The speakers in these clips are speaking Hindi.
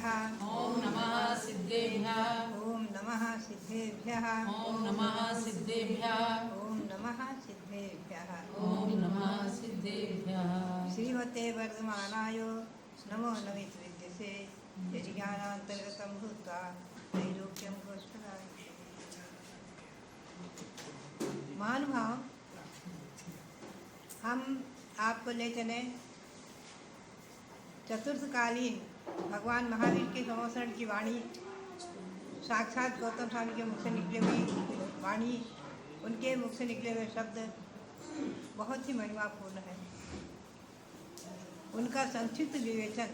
सिद्धेभ्यः ओम नमः सिद्धेभ्यः ओम नमः सिद्धेभ्यः ओम नमः सिद्धेभ्यः ओम नमः सिद्धेभ्यः ओम नमः सिद्धेभ्यः श्रीमते वर्धमानाय नमो नमित विद्यसे यज्ञानान्तर्गतं भूत्वा त्रैलोक्यं गोष्ठदाय। महानुभाव, हम आपको ले चले चतुर्थकालीन भगवान महावीर के संवत्सरण की वाणी, साक्षात गौतम स्वामी के मुख से निकले हुई वाणी, उनके मुख से निकले हुए शब्द बहुत ही महिमापूर्ण है। उनका संक्षिप्त विवेचन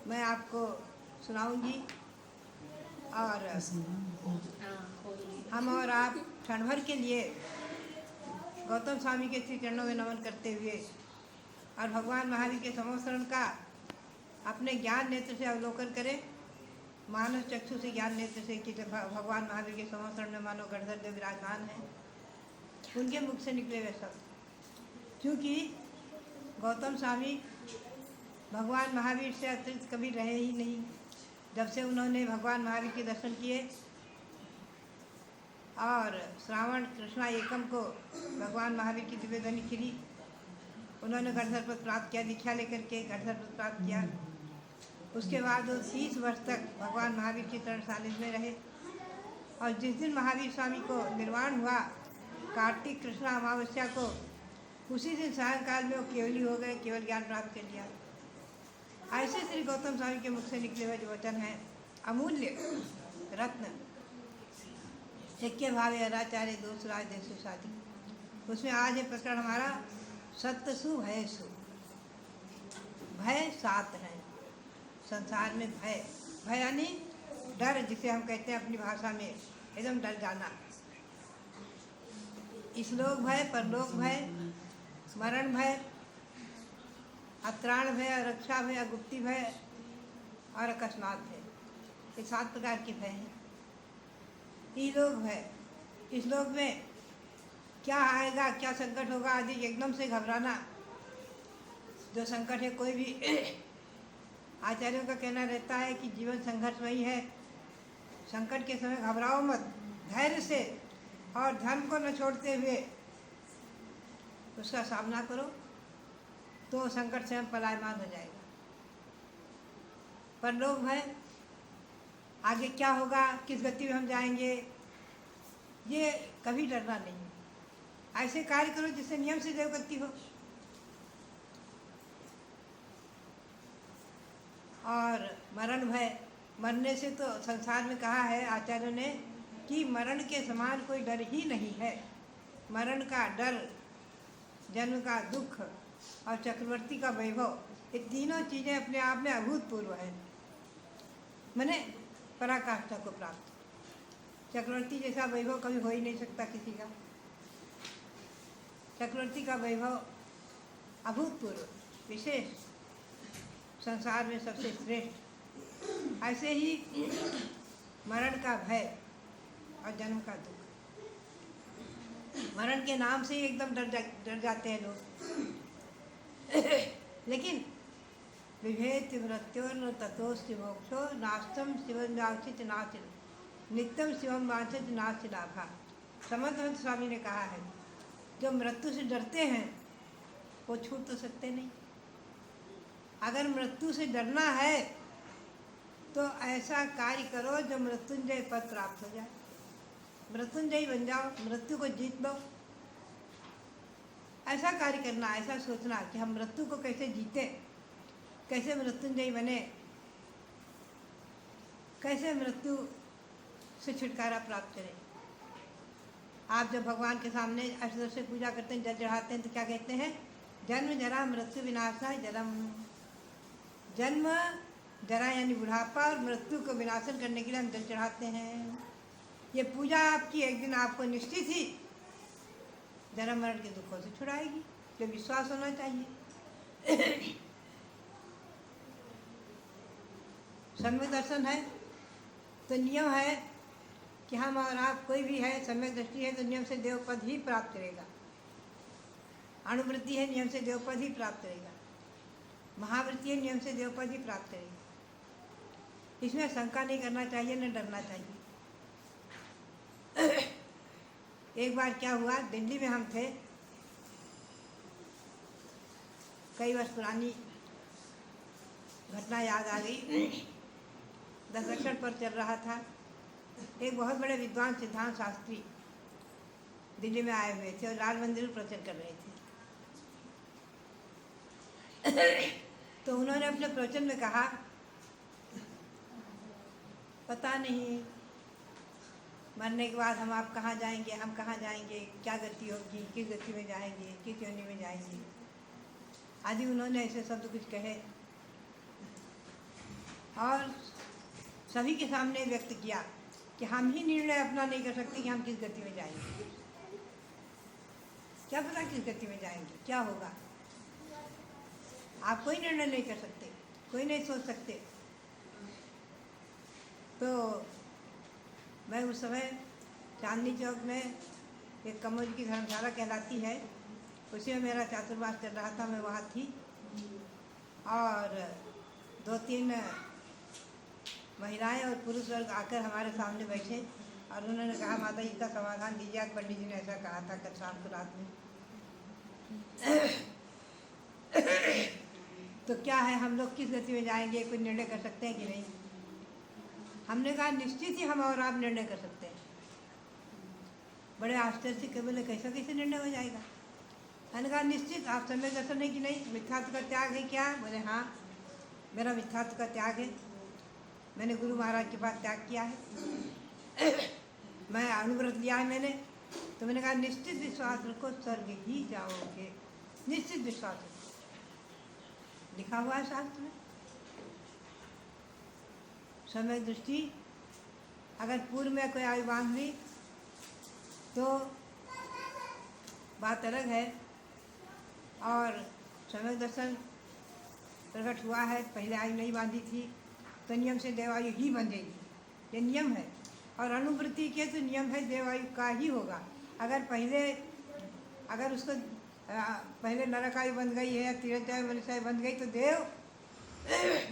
मैं आपको सुनाऊंगी और हम और आप क्षण भर के लिए गौतम स्वामी के श्री चरणों में नमन करते हुए और भगवान महावीर के संवत्सरण का अपने ज्ञान नेत्र से अवलोकन करें, मानस चक्षु से ज्ञान नेत्र से कि भगवान महावीर के संवत्सरण में मानो गणधर देव विराजमान है, उनके मुख से निकले हुए शब्द। क्योंकि गौतम स्वामी भगवान महावीर से अतिरिक्त कभी रहे ही नहीं। जब से उन्होंने भगवान महावीर के दर्शन किए और श्रावण कृष्णा एकम को भगवान महावीर की दिव्य ध्वनि खिली, उन्होंने गणधर पद प्राप्त किया, दीक्षा लेकर के गणधर पद प्राप्त किया। उसके बाद वो 30 वर्ष तक भगवान महावीर के चरण सानिध्य में रहे और जिस दिन महावीर स्वामी को निर्वाण हुआ, कार्तिक कृष्णा अमावस्या को, उसी दिन सायंकाल में वो केवली हो गए, केवल ज्ञान प्राप्त कर लिया। ऐसे श्री गौतम स्वामी के मुख से निकले हुए जो वचन है, अमूल्य रत्न, शक्य भावे अराचार्य दोषराज देशु शादी, उसमें आज है प्रकरण हमारा सत्य सु भय सु। भय 7 है संसार में। भय, भय यानी डर, जिसे हम कहते हैं अपनी भाषा में एकदम डर जाना। इसलोक भय, परलोक भय, मरण भय, अत्राण भय, रक्षा भय, गुप्ति भय और अकस्मात भय। ये 7 प्रकार के भय हैं। इलोक भय, इस लोक में क्या आएगा, क्या संकट होगा आदि एकदम से घबराना। जो संकट है, कोई भी आचार्यों का कहना रहता है कि जीवन संघर्ष वही है। संकट के समय घबराओ मत, धैर्य से और धर्म को न छोड़ते हुए उसका सामना करो, तो संकट से हम पलायमान हो जाएगा। परलोक भय, आगे क्या होगा, किस गति में हम जाएंगे, ये कभी डरना नहीं। ऐसे कार्य करो जिससे नियम से देवगति हो। और मरण भय, मरने से तो संसार में कहा है आचार्यों ने कि मरण के समान कोई डर ही नहीं है। मरण का डर, जन्म का दुख और चक्रवर्ती का वैभव, ये तीनों चीज़ें अपने आप में अभूतपूर्व है, मैंने पराकाष्ठा को प्राप्त। चक्रवर्ती जैसा वैभव कभी हो ही नहीं सकता किसी का। चक्रवर्ती का वैभव अभूतपूर्व, विशेष, संसार में सबसे श्रेष्ठ। ऐसे ही मरण का भय और जन्म का दुख। मरण के नाम से ही एकदम डर जाते हैं लोग। लेकिन विभेद मृत्योर्न ततोस्ति मोक्षो नास्तम शिवम वांछित नास्ति नित्यम शिवम वांछित नास्ति लाभा। समर्थ स्वामी ने कहा है, जो मृत्यु से डरते हैं वो छूट तो सकते नहीं। अगर मृत्यु से डरना है तो ऐसा कार्य करो जो मृत्युंजय पद प्राप्त हो जाए। मृत्युंजयी बन जाओ, मृत्यु को जीत लो। ऐसा कार्य करना, ऐसा सोचना कि हम मृत्यु को कैसे जीते, कैसे मृत्युंजयी बने, कैसे मृत्यु से छुटकारा प्राप्त करें। आप जब भगवान के सामने अष्टदश से पूजा करते हैं, जल चढ़ाते हैं, तो क्या कहते हैं? जन्म जरा मृत्यु विनाशा जलम। जन्म जरा यानी बुढ़ापा और मृत्यु को विनाशन करने के लिए हम जल चढ़ाते हैं। ये पूजा आपकी एक दिन आपको निश्चित ही जन्म मरण के दुखों से छुड़ाएगी, जो विश्वास होना चाहिए। सम्यक दर्शन है तो नियम है कि हम और आप, कोई भी है, सम्यक दृष्टि है तो नियम से देवपद ही प्राप्त करेगा। अनुवृत्ति है, नियम से देवपद ही प्राप्त करेगा। महावृत्ति है, नियम से देवपद ही प्राप्त करेगा। इसमें शंका नहीं करना चाहिए, न डरना चाहिए। एक बार क्या हुआ, दिल्ली में हम थे, कई वर्ष पुरानी घटना याद आ गई। दशरक्षण पर चल रहा था। एक बहुत बड़े विद्वान सिद्धांत शास्त्री दिल्ली में आए हुए थे और लाल मंदिर में प्रवचन कर रहे थे। तो उन्होंने अपने प्रवचन में कहा, पता नहीं मरने के बाद हम आप कहाँ जाएंगे, हम कहाँ जाएंगे, क्या गति होगी, किस गति में जाएंगे, किस योनि में जाएंगे आदि। उन्होंने ऐसे शब्द कुछ कहे और सभी के सामने व्यक्त किया कि हम ही निर्णय अपना नहीं कर सकते कि हम किस गति में जाएंगे। क्या पता किस गति में जाएंगे, क्या होगा। आप कोई निर्णय नहीं कर सकते, कोई नहीं सोच सकते। तो मैं उस समय चांदनी चौक में एक कमोज की धर्मशाला कहलाती है, उसी में मेरा चातुर्मास चल रहा था। मैं वहाँ थी और 2-3 महिलाएं और पुरुष वर्ग आकर हमारे सामने बैठे और उन्होंने कहा, माता जी का समाधान दीजिए, पंडित जी ने ऐसा कहा था कल शाम को रात में। तो क्या है, हम लोग किस गति में जाएंगे, कोई निर्णय कर सकते हैं कि नहीं। हमने कहा, निश्चित ही हम और आप निर्णय कर सकते हैं। बड़े आश्चर्य से बोले, कैसा कैसे निर्णय हो जाएगा। मैंने कहा, निश्चित। आप समय दर्शन है कि नहीं, मिथ्यात्व का त्याग है क्या। बोले हाँ, मेरा मिथ्यात्व का त्याग है, मैंने गुरु महाराज के पास त्याग किया है, मैं अनुव्रत लिया है मैंने। तो मैंने कहा, निश्चित विश्वास रखो, स्वर्ग ही जाओगे, निश्चित विश्वास रखो, लिखा हुआ है शास्त्र में। समय दृष्टि अगर पूर्व में कोई आयु बांध ली तो बात अलग है, और समय दर्शन प्रकट हुआ है, पहले आयु नहीं बांधी थी तो नियम से देवायु ही बंधेगी, ये नियम है। और अनुवृत्ति के तो नियम है देवायु का ही होगा। अगर उसको पहले नरक आयु बन गई है या तीर्थ आयु मनुष्य बन गई तो देव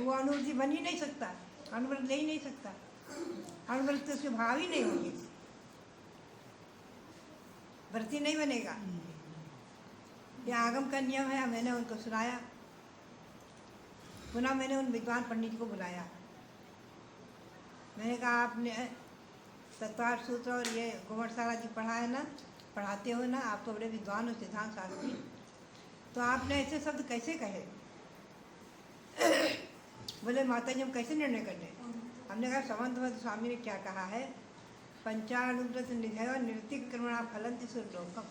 वो अनुवृत्ति बन ही नहीं सकता, अनुव्रत ले ही नहीं सकता, अनुव्रत तो उसके भाव ही नहीं होंगे, व्रती नहीं बनेगा। ये आगम का नियम है। मैंने उनको सुनाया, पुनः मैंने उन विद्वान पंडित को बुलाया। मैंने कहा, आपने तत्वार सूत्र और ये गोमटशाला जी पढ़ा है ना, पढ़ाते हो ना, आप तो बड़े विद्वान हो, सिद्धांत शास्त्री, तो आपने ऐसे शब्द कैसे कहे। बोले, माता जी हम कैसे निर्णय कर लें। हमने कहा, समन्त स्वामी ने क्या कहा है, पंचानुव्रत निधि और निवृत्ति कर्मणा फलंति सुरलोकम।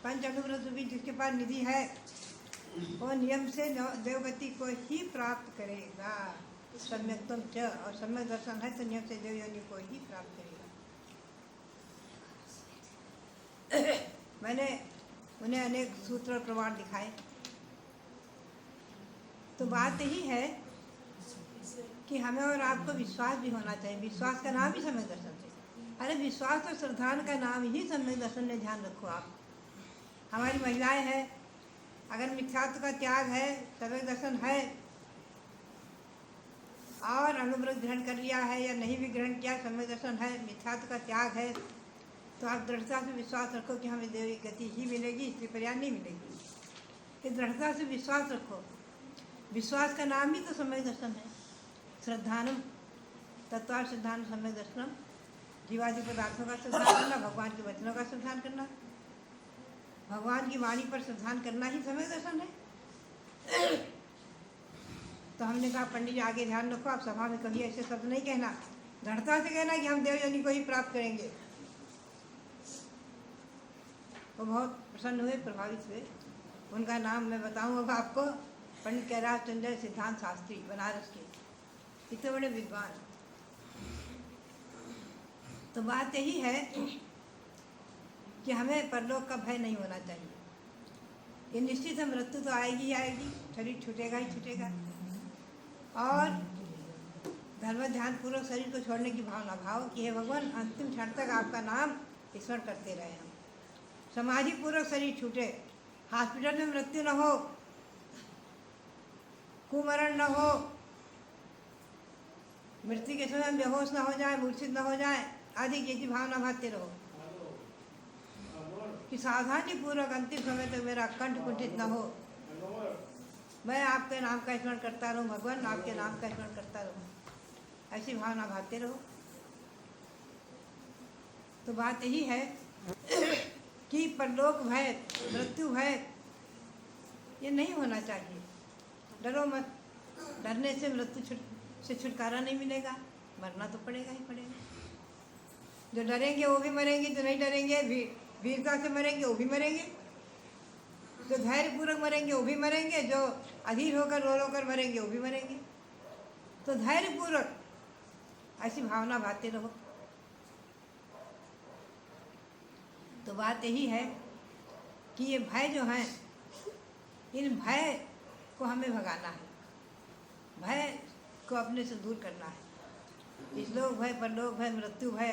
पंच अनुव्रत भी जिसके पास निधि है वो नियम से देवगति को ही प्राप्त करेगा। सम्यक्तम च, और सम्यक दर्शन है तो नियम से देवयोनि को ही प्राप्त करेगा। मैंने उन्हें अनेक सूत्र और प्रमाण दिखाए। तो बात यही है कि हमें और आपको विश्वास भी होना चाहिए। विश्वास का नाम ही सम्यक दर्शन है। अरे विश्वास और श्रद्धा का नाम ही सम्यक दर्शन है, ध्यान रखो आप। हमारी महिलाएं हैं, अगर मिथ्यात्व का त्याग है, सम्यक दर्शन है और अनुव्रत ग्रहण कर लिया है या नहीं भी ग्रहण किया, सम्यक दर्शन है, मिथ्यात्व का त्याग है, तो आप दृढ़ता से विश्वास रखो कि हमें देवी गति ही मिलेगी, इसलिए पर्याय नहीं मिलेगी। ये दृढ़ता से विश्वास रखो। विश्वास का नाम ही तो सम्यक दर्शन है। श्रद्धानम तत्वार श्रद्धान सम्यक दर्शनम, जीवादि पदार्थों का श्रद्धान करना, भगवान के वचनों का श्रद्धान करना, भगवान की वाणी पर श्रद्धान करना ही सम्यक दर्शन है। तो हमने कहा, पंडित जी आगे ध्यान रखो, आप सभा में कभी ऐसे शब्द नहीं कहना, दृढ़ता से कहना कि हम देवयोनि को ही प्राप्त करेंगे। वो बहुत प्रसन्न हुए, प्रभावित हुए। उनका नाम मैं बताऊँ अब आपको, पंडित कैलाश चंद्र सिद्धांत शास्त्री, बनारस के, इतने बड़े विद्वान। तो बात यही है कि हमें परलोक का भय नहीं होना चाहिए। ये निश्चित है, मृत्यु तो आएगी ही आएगी, शरीर छूटेगा ही छूटेगा, और धर्म ध्यान पूर्वक शरीर को छोड़ने की भावना, भाव कि हे भगवान अंतिम क्षण तक आपका नाम स्मरण करते रहे हम, समाधि पूर्वक शरीर छूटे, हॉस्पिटल में मृत्यु न हो, कुमरण न हो, मृत्यु के समय बेहोश ना हो जाए, मूर्छित ना हो जाए आदि की ऐसी भावना भाते रहो कि सावधानी पूर्वक अंतिम समय तक मेरा कंठ कुंठित न हो। मैं आपके नाम का स्मरण करता रहूं, भगवान आपके नाम का स्मरण करता रहूं, ऐसी भावना भाते रहो। तो बात यही है कि परलोक भय, मृत्यु भय ये नहीं होना चाहिए। डरो मत, डरने से मृत्यु से छुटकारा नहीं मिलेगा, मरना तो पड़ेगा ही पड़ेगा। जो डरेंगे वो भी मरेंगे, जो नहीं डरेंगे वीरता से मरेंगे वो भी मरेंगे, जो धैर्यपूर्वक मरेंगे वो भी मरेंगे, जो अधीर होकर रो रो कर मरेंगे वो भी मरेंगे। तो धैर्यपूर्वक ऐसी भावना भाते रहो। तो बात यही है कि ये भय जो हैं, इन भय को हमें भगाना है, भय को अपने से दूर करना है। इहलोक भय, परलोक भय, मृत्यु भय,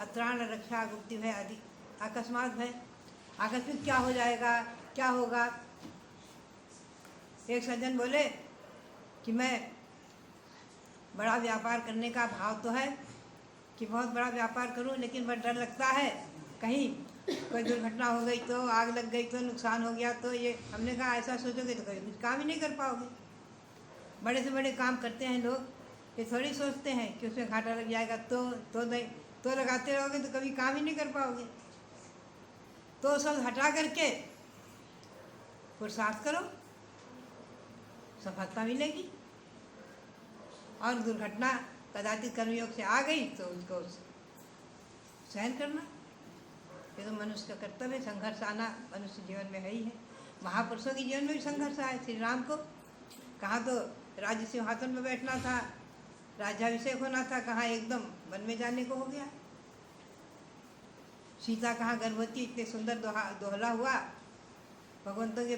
अत्राण रक्षा, गुप्ति भय आदि, अकस्मात भय, आकस्मिक क्या हो जाएगा, क्या होगा। एक सज्जन बोले कि मैं बड़ा व्यापार करने का भाव तो है कि बहुत बड़ा व्यापार करूं, लेकिन बड़ा डर लगता है कहीं कोई दुर्घटना हो गई तो, आग लग गई तो, नुकसान हो गया तो। ये हमने कहा ऐसा सोचोगे तो कभी कुछ काम ही नहीं कर पाओगे। बड़े से बड़े काम करते हैं लोग, ये थोड़ी सोचते हैं कि उसमें घाटा लग जाएगा तो नहीं, तो लगाते रहोगे तो कभी काम ही नहीं कर पाओगे। तो सब हटा करके पुरुषार्थ करो, सफलता मिलेगी। और दुर्घटना कदाचित कर्मयोग से आ गई तो उसको सहन करना, ये तो मनुष्य का कर्तव्य है। संघर्ष आना मनुष्य जीवन में है ही है। महापुरुषों के जीवन में भी संघर्ष आया। श्री राम को कहाँ तो राज्य सिंहासन में बैठना था, राज्याभिषेक होना था, कहाँ एकदम वन में जाने को हो गया। सीता कहाँ गर्भवती, इतने सुंदर दोहला हुआ, भगवंतों के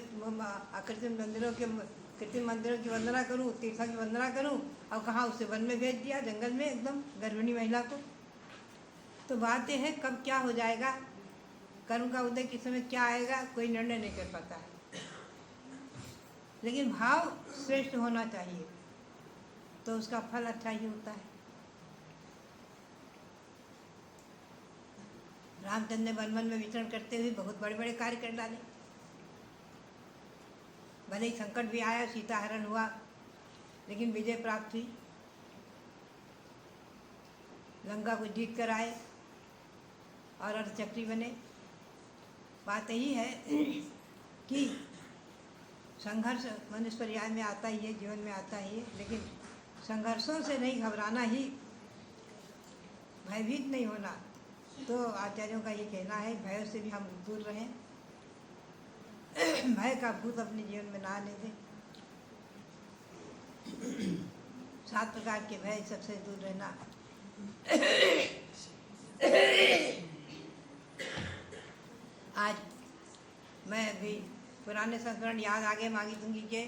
कृत्रिम मंदिरों की वंदना करूं, तीर्थों की वंदना करूं, और कहाँ उसे वन में भेज दिया, जंगल में एकदम गर्भिणी महिला को। तो बात यह है कब क्या हो जाएगा, कर्म का उदय किस समय क्या आएगा, कोई निर्णय नहीं कर पाता है। लेकिन भाव श्रेष्ठ होना चाहिए तो उसका फल अच्छा ही होता है। रामचंद्र ने वन में विचरण करते हुए बहुत बड़े बड़े कार्य कर डाले। भले ही संकट भी आया, सीता हरण हुआ, लेकिन विजय प्राप्त हुई। लंका को जीत कर आए और अर्धचक्री बने। बात यही है कि संघर्ष मनुष्य पर्याय में आता ही है, जीवन में आता ही है, लेकिन संघर्षों से नहीं घबराना ही, भयभीत नहीं होना। तो आचार्यों का ये कहना है भय से भी हम दूर रहें, भय का भूत अपने जीवन में ना आने दें। 7 प्रकार के भय सबसे दूर रहना। आज मैं भी पुराने संस्मरण याद आगे मांगी दूंगी के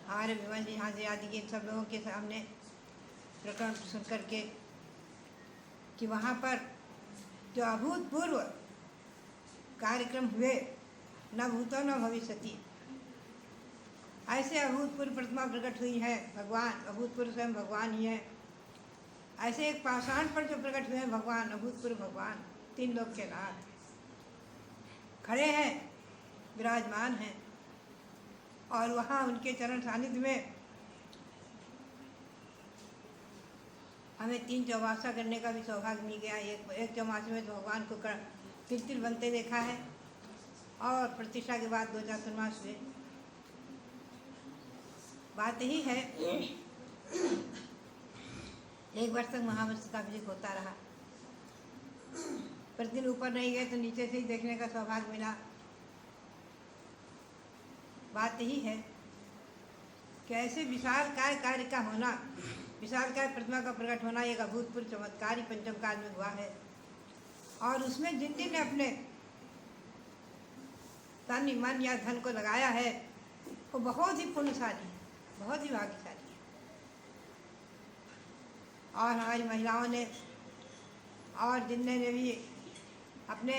हमारे विमल जी यहाँ से आदि के सब लोगों के सामने प्रकरण सुन करके कि वहाँ पर जो अभूतपूर्व कार्यक्रम हुए, न भूतो न भविष्यति, ऐसे अभूतपूर्व प्रतिमा प्रकट हुई है। भगवान अभूतपूर्व स्वयं भगवान ही है। ऐसे एक पाषाण पर जो प्रकट हुए हैं भगवान, अभूतपूर्व भगवान, 3 लोक के नाथ खड़े हैं, विराजमान हैं। और वहाँ उनके चरण सानिध्य में हमें 3 चौमासा करने का भी सौभाग्य मिल गया। एक चौमासे में तो भगवान को तिल बनते देखा है, और प्रतिष्ठा के बाद 2 चातुर्मास हुए। बात यही है 1 वर्ष तक महावंश का अभिषेक होता रहा। प्रतिदिन ऊपर नहीं गए तो नीचे से ही देखने का सौभाग्य मिला। बात यही है कि ऐसे विशालकाय कार्य का होना, विशालकाय प्रतिमा का प्रकट होना एक अभूतपूर्व चमत्कारी पंचम काल में हुआ है। और उसमें जिन जिन ने अपने तन मन या धन को लगाया है वो बहुत ही पुण्यशाली है, बहुत ही भाग्यशाली है। और हमारी महिलाओं ने और जिनने भी अपने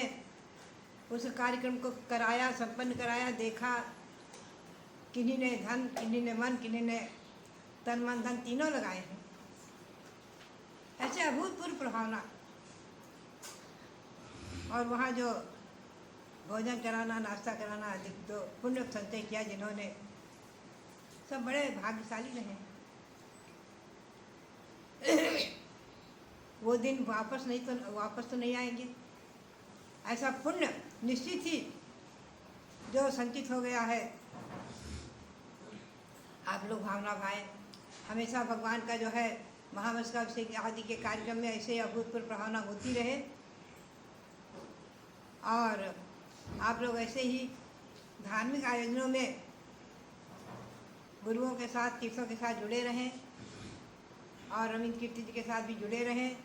उस कार्यक्रम को कराया, संपन्न कराया, देखा, किन्हीं ने धन, किन्हीं ने मन, किन्हीं ने तन मन धन तीनों लगाए हैं। ऐसे अभूतपूर्व प्रभावना। और वहाँ जो भोजन कराना, नाश्ता कराना, अधिक तो पुण्य संचय किया जिन्होंने, सब बड़े भाग्यशाली रहे। वो दिन वापस तो नहीं आएंगे। ऐसा पुण्य निश्चित ही जो संचित हो गया है। आप लोग भावना भाएं, हमेशा भगवान का जो है महामस्तकाभिषेक आदि के कार्यक्रम में ऐसे अभूतपूर्व प्रभावना होती रहे। और आप लोग ऐसे ही धार्मिक आयोजनों में गुरुओं के साथ, तीर्थों के साथ जुड़े रहें और रविंद्र कीर्ति जी के साथ भी जुड़े रहें।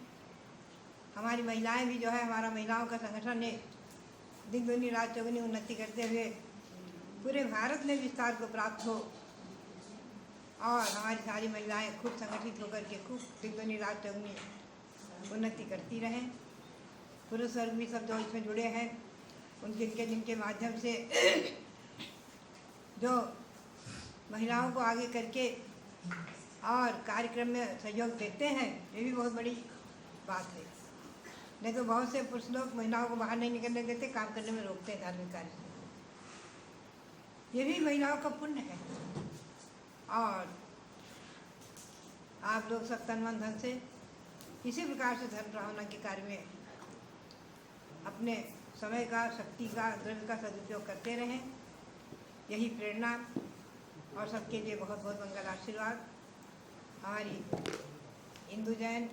हमारी महिलाएं भी जो है, हमारा महिलाओं का संगठन है, दिन दुनी रात चौगुनी उन्नति करते हुए पूरे भारत में विस्तार को प्राप्त हो और हमारी सारी महिलाएं खूब संगठित होकर के खूब दिन दुनी रात चौगुनी उन्नति करती रहें। पुरुष वर्ग भी सब जो इसमें जुड़े हैं, जिनके माध्यम से जो महिलाओं को आगे करके और कार्यक्रम में सहयोग देते हैं, ये भी बहुत बड़ी बात है। नहीं तो बहुत से पुरुष लोग महिलाओं को बाहर नहीं निकलने देते, काम करने में रोकते हैं धार्मिक कार्य से। ये भी महिलाओं का पुण्य है। और आप लोग सब तन मन धन से इसी प्रकार से धर्म भावना के कार्य में अपने समय का, शक्ति का, द्रव्य का सदुपयोग करते रहें। यही प्रेरणा और सबके लिए बहुत बहुत मंगल आशीर्वाद। हमारी हिंदू जैन